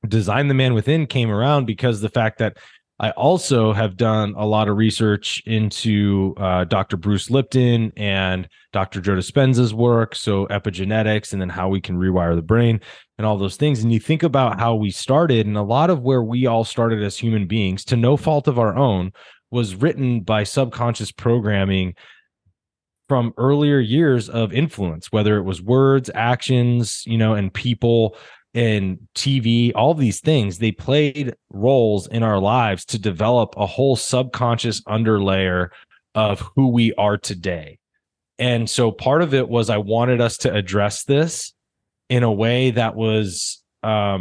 Design the Man Within came around because the fact that I also have done a lot of research into Dr. Bruce Lipton and Dr. Joe Dispenza's work, so epigenetics, and then how we can rewire the brain and all those things. And you think about how we started, and a lot of where we all started as human beings, to no fault of our own, was written by subconscious programming from earlier years of influence, whether it was words, actions, you know, and people and TV, all these things, they played roles in our lives to develop a whole subconscious underlayer of who we are today. And so part of it was I wanted us to address this in a way that was, I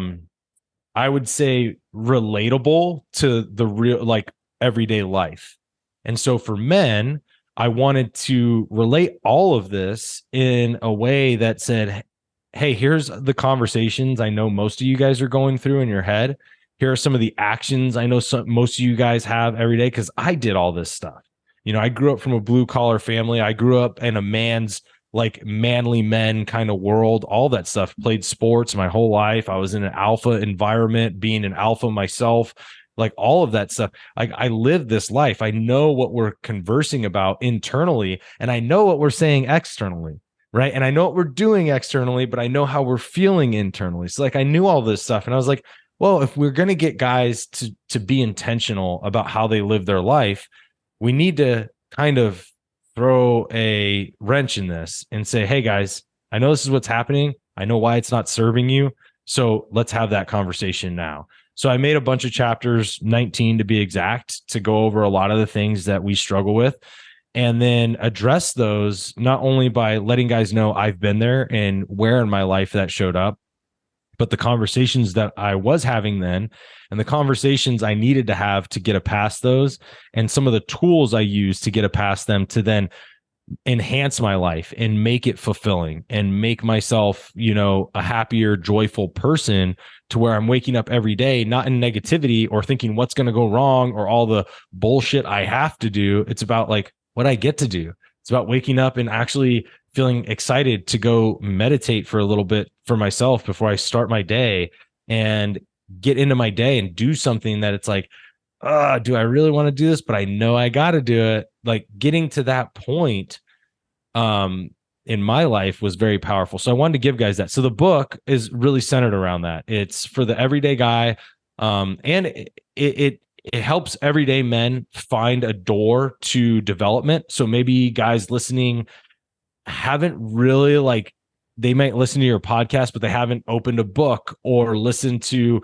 would say, relatable to the real, like everyday life. And so for men, I wanted to relate all of this in a way that said, hey, here's the conversations I know most of you guys are going through in your head. Here are some of the actions I know most of you guys have every day, because I did all this stuff. You know, I grew up from a blue collar family. I grew up in a man's, like, manly men kind of world, all that stuff. Played sports my whole life. I was in an alpha environment, being an alpha myself, like all of that stuff. I lived this life. I know what we're conversing about internally, and I know what we're saying externally. Right. And I know what we're doing externally, but I know how we're feeling internally. So like I knew all this stuff. And I was like, well, if we're going to get guys to be intentional about how they live their life, we need to kind of throw a wrench in this and say, hey, guys, I know this is what's happening. I know why it's not serving you. So let's have that conversation now. So I made a bunch of chapters, 19 to be exact, to go over a lot of the things that we struggle with, and then address those not only by letting guys know I've been there and where in my life that showed up, but the conversations that I was having then and the conversations I needed to have to get past those, and some of the tools I used to get past them to then enhance my life and make it fulfilling and make myself, you know, a happier, joyful person, to where I'm waking up every day, not in negativity or thinking what's going to go wrong or all the bullshit I have to do. It's about like what I get to do. It's about waking up and actually feeling excited to go meditate for a little bit for myself before I start my day and get into my day and do something that it's like, do I really want to do this? But I know I got to do it. Like getting to that point in my life was very powerful. So I wanted to give guys that. So the book is really centered around that. It's for the everyday guy. And it helps everyday men find a door to development. So maybe guys listening haven't really like, they might listen to your podcast, but they haven't opened a book or listened to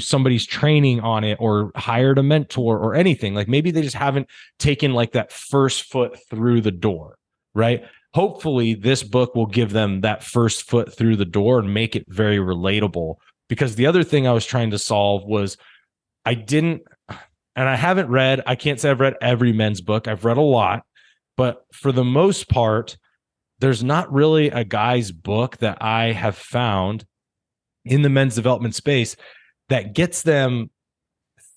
somebody's training on it or hired a mentor or anything. Like maybe they just haven't taken like that first foot through the door, right? Hopefully this book will give them that first foot through the door and make it very relatable. Because the other thing I was trying to solve was I can't say I've read every men's book. I've read a lot, but for the most part, there's not really a guy's book that I have found in the men's development space that gets them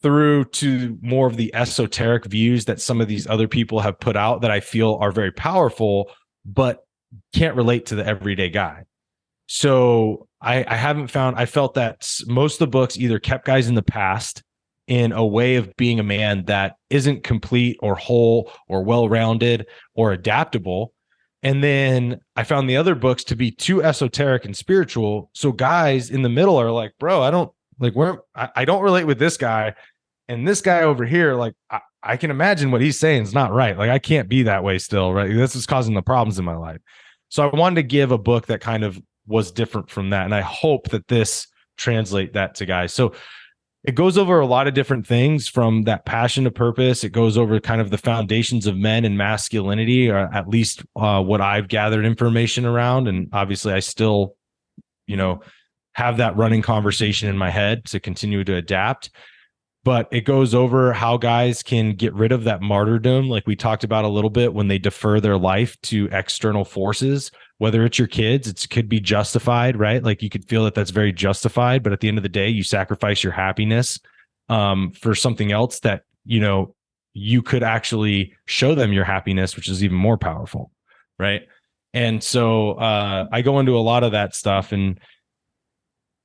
through to more of the esoteric views that some of these other people have put out that I feel are very powerful, but can't relate to the everyday guy. So I felt that most of the books either kept guys in the past in a way of being a man that isn't complete or whole or well-rounded or adaptable. And then I found the other books to be too esoteric and spiritual. So guys in the middle are like, bro, I don't relate with this guy. And this guy over here, like, I can imagine what he's saying is not right. Like, I can't be that way still, right? This is causing the problems in my life. So I wanted to give a book that kind of was different from that. And I hope that this translate that to guys. So it goes over a lot of different things from that passion to purpose. It goes over kind of the foundations of men and masculinity, or at least what I've gathered information around. And obviously I still, have that running conversation in my head to continue to adapt. But it goes over how guys can get rid of that martyrdom, like we talked about a little bit, when they defer their life to external forces, whether it's your kids, it could be justified, right? Like you could feel that that's very justified, but at the end of the day, you sacrifice your happiness for something else that, you could actually show them your happiness, which is even more powerful, right? And so I go into a lot of that stuff, and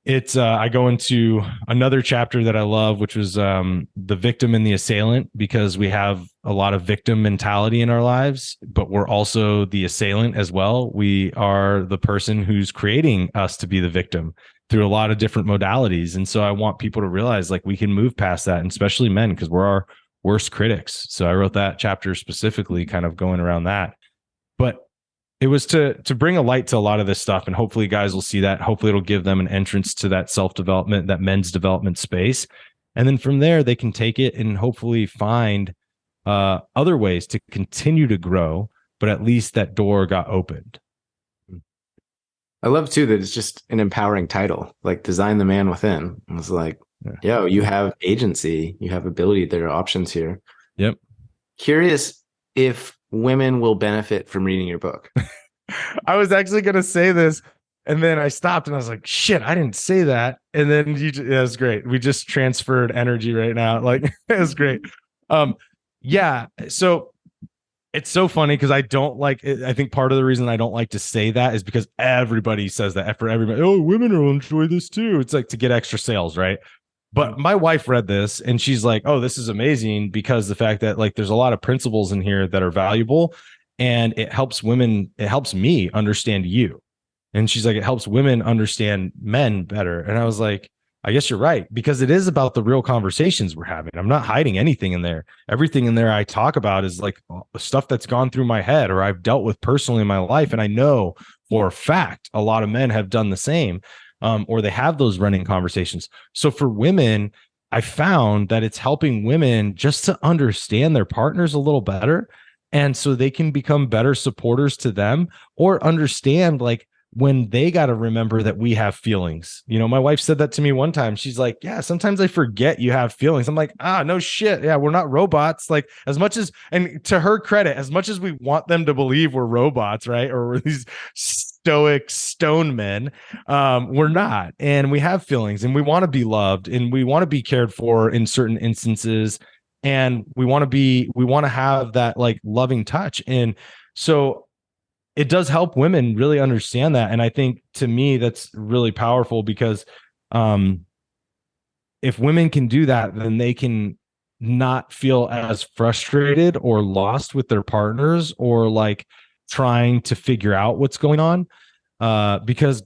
I go into another chapter that I love, which was the victim and the assailant, because we have a lot of victim mentality in our lives, but we're also the assailant as well. We are the person who's creating us to be the victim through a lot of different modalities. And so I want people to realize like we can move past that, and especially men, because we're our worst critics. So I wrote that chapter specifically kind of going around that. But it was to bring a light to a lot of this stuff, and hopefully guys will see that. Hopefully it'll give them an entrance to that self-development, that men's development space. And then from there, they can take it and hopefully find other ways to continue to grow, but at least that door got opened. I love too that it's just an empowering title, like Design the Man Within. It was like, yo, you have agency, you have ability, there are options here. Yep. Curious if women will benefit from reading your book. I was actually going to say this, and then I stopped and I was like, shit, I didn't say that. And then it was great. We just transferred energy right now. Like, it was great. Yeah. So it's so funny because I don't like it. I think part of the reason I don't like to say that is because everybody says that for everybody. Oh, women will enjoy this too. It's like to get extra sales, right? But my wife read this and she's like, oh, this is amazing, because the fact that like there's a lot of principles in here that are valuable, and it helps women, it helps me understand you. And she's like, it helps women understand men better. And I was like, I guess you're right, because it is about the real conversations we're having. I'm not hiding anything in there. Everything in there I talk about is like stuff that's gone through my head or I've dealt with personally in my life. And I know for a fact a lot of men have done the same. Or they have those running conversations. So for women, I found that it's helping women just to understand their partners a little better. And so they can become better supporters to them, or understand like when they got to remember that we have feelings. My wife said that to me one time. She's like, yeah, sometimes I forget you have feelings. I'm like, no shit. Yeah, we're not robots. Like as much as, and to her credit, as much as we want them to believe we're robots, right? Or we're these stoic stone men, we're not. And we have feelings, and we want to be loved, and we want to be cared for in certain instances. And we want to have that like loving touch. And so it does help women really understand that. And I think to me, that's really powerful because if women can do that, then they can not feel as frustrated or lost with their partners or like trying to figure out what's going on. Because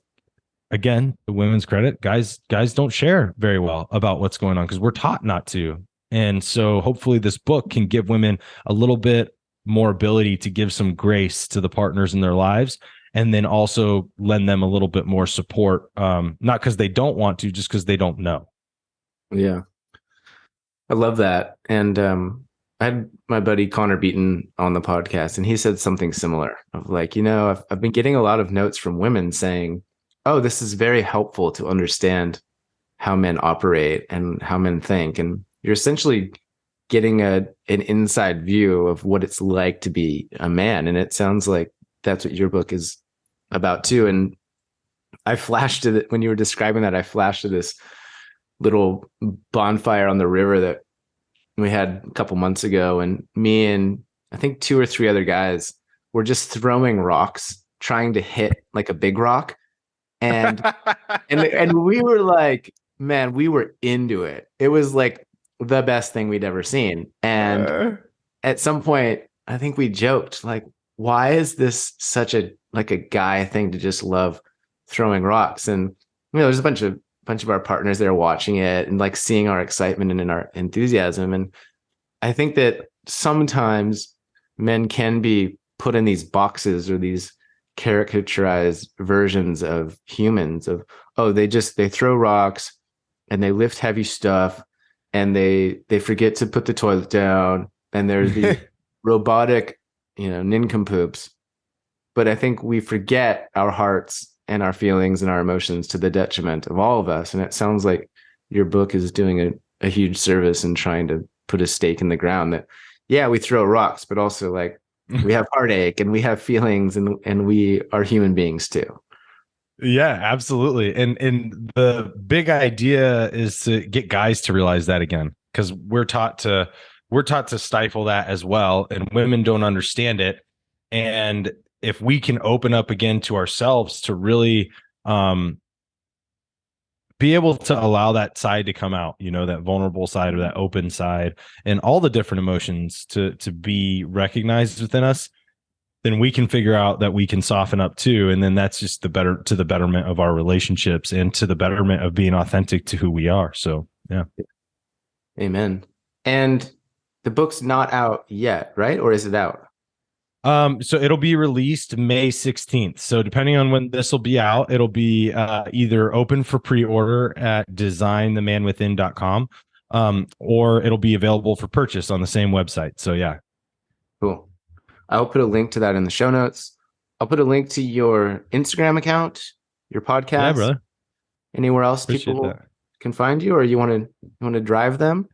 again, the women's credit, guys don't share very well about what's going on because we're taught not to. And so hopefully this book can give women a little bit more ability to give some grace to the partners in their lives, and then also lend them a little bit more support, not because they don't want to, just because they don't know. Yeah. I love that. And I had my buddy Connor Beaton on the podcast, and he said something similar of like, I've been getting a lot of notes from women saying, oh, this is very helpful to understand how men operate and how men think. And you're essentially getting an inside view of what it's like to be a man. And it sounds like that's what your book is about too. And I flashed to it when you were describing that. I flashed to this little bonfire on the river that we had a couple months ago, and me and I think 2 or 3 other guys were just throwing rocks, trying to hit like a big rock, and and we were like, man, we were into it. It was like the best thing we'd ever seen. And at some point, I think we joked like, why is this such a like a guy thing to just love throwing rocks? And there's a bunch of our partners there watching it and like seeing our excitement and in our enthusiasm. And I think that sometimes men can be put in these boxes or these caricaturized versions of humans of, oh, they throw rocks and they lift heavy stuff and they forget to put the toilet down, and there's these robotic, nincompoops. But I think we forget our hearts and our feelings and our emotions to the detriment of all of us. And it sounds like your book is doing a huge service in trying to put a stake in the ground that, yeah, we throw rocks, but also like we have heartache and we have feelings, and we are human beings too. Yeah, absolutely. And the big idea is to get guys to realize that again, because we're taught to stifle that as well, and women don't understand it. And if we can open up again to ourselves to really be able to allow that side to come out, that vulnerable side or that open side and all the different emotions to be recognized within us, then we can figure out that we can soften up too. And then that's just the betterment of our relationships and to the betterment of being authentic to who we are. So, yeah. Amen. And the book's not out yet, right? Or is it out? So it'll be released May 16th. So depending on when this will be out, it'll be either open for pre-order at designthemanwithin.com, or it'll be available for purchase on the same website. So yeah. Cool. I'll put a link to that in the show notes. I'll put a link to your Instagram account, your podcast. Yeah, brother. Anywhere else people can find you, or you want to drive them?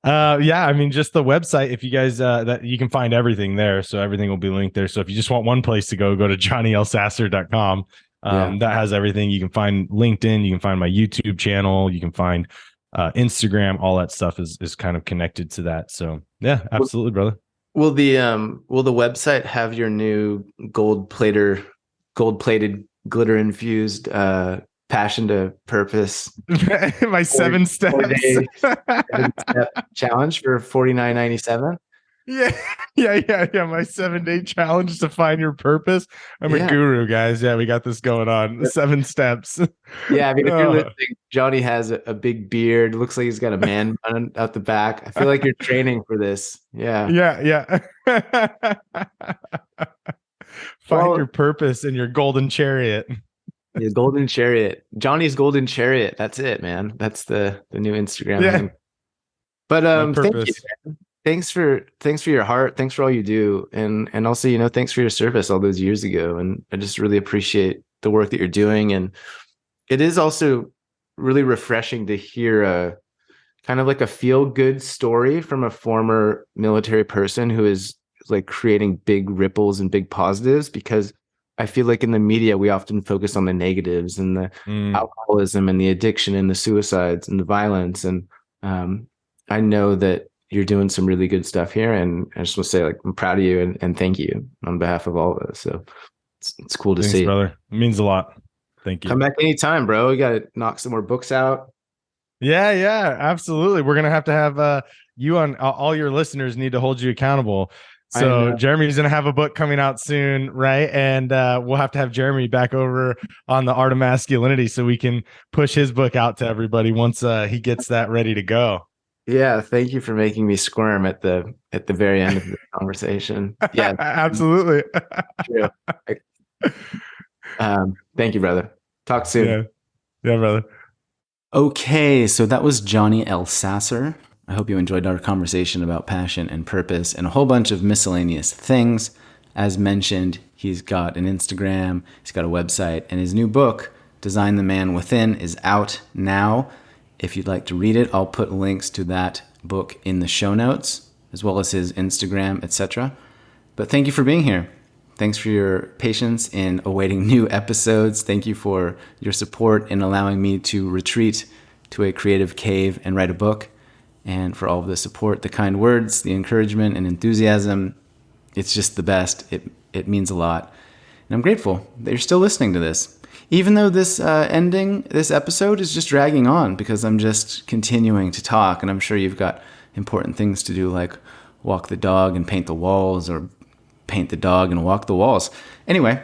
Yeah, I mean, just the website. If you guys that you can find everything there, so everything will be linked there. So if you just want one place to go to johnnyelsasser.com. That has everything. You can find LinkedIn, you can find my YouTube channel, you can find Instagram. All that stuff is kind of connected to that. So yeah, absolutely, brother. Will the website have your new gold-plated, glitter infused passion to purpose my 7 steps 7-step challenge for $49.97? Yeah, my 7-day challenge to find your purpose. I'm a guru, guys. Yeah, we got this going on. 7 steps. Yeah, I mean, if you're listening, Johnny has a big beard. Looks like he's got a man bun out the back. I feel like you're training for this. Yeah. Find your purpose in your golden chariot. The golden chariot. Johnny's golden chariot. That's it, man. That's the new Instagram name. But thank you, man. Thanks for your heart. Thanks for all you do. And also, thanks for your service all those years ago. And I just really appreciate the work that you're doing. And it is also really refreshing to hear a kind of like a feel-good story from a former military person who is like creating big ripples and big positives, because I feel like in the media, we often focus on the negatives and the alcoholism and the addiction and the suicides and the violence. And I know that you're doing some really good stuff here. And I just want to say, like, I'm proud of you and thank you on behalf of all of us. So It's cool to Thanks, see. brother. It means a lot. Thank you. Come back anytime, bro. We got to knock some more books out. Yeah, absolutely. We're gonna have you on. All your listeners need to hold you accountable. I So know. Jeremy's gonna have a book coming out soon, right? And we'll have to have Jeremy back over on the art of masculinity so we can push his book out to everybody once he gets that ready to go. Yeah, thank you for making me squirm at the very end of the conversation. Yeah, Absolutely. true. Thank you, brother. Talk soon. Yeah, brother. Okay, so that was Johnny Elsasser. I hope you enjoyed our conversation about passion and purpose and a whole bunch of miscellaneous things. As mentioned, he's got an Instagram, he's got a website, and his new book, Design the Man Within, is out now. If you'd like to read it, I'll put links to that book in the show notes, as well as his Instagram, etc. But thank you for being here. Thanks for your patience in awaiting new episodes. Thank you for your support in allowing me to retreat to a creative cave and write a book, and for all of the support, the kind words, the encouragement, and enthusiasm. It's just the best. It means a lot. And I'm grateful that you're still listening to this. Even though this episode is just dragging on because I'm just continuing to talk, and I'm sure you've got important things to do like walk the dog and paint the walls, or paint the dog and walk the walls. Anyway,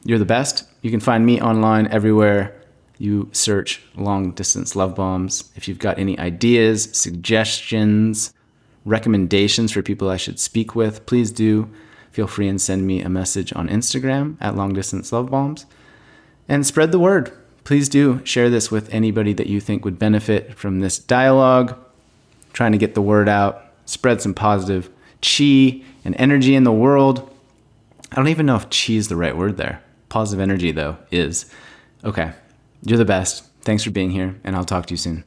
you're the best. You can find me online everywhere you search Long Distance Love Bombs. If you've got any ideas, suggestions, recommendations for people I should speak with, please do feel free and send me a message on Instagram at Long Distance Love Bombs. And spread the word. Please do share this with anybody that you think would benefit from this dialogue. Trying to get the word out, spread some positive chi and energy in the world. I don't even know if chi is the right word there. Positive energy, though, is. Okay. You're the best. Thanks for being here, and I'll talk to you soon.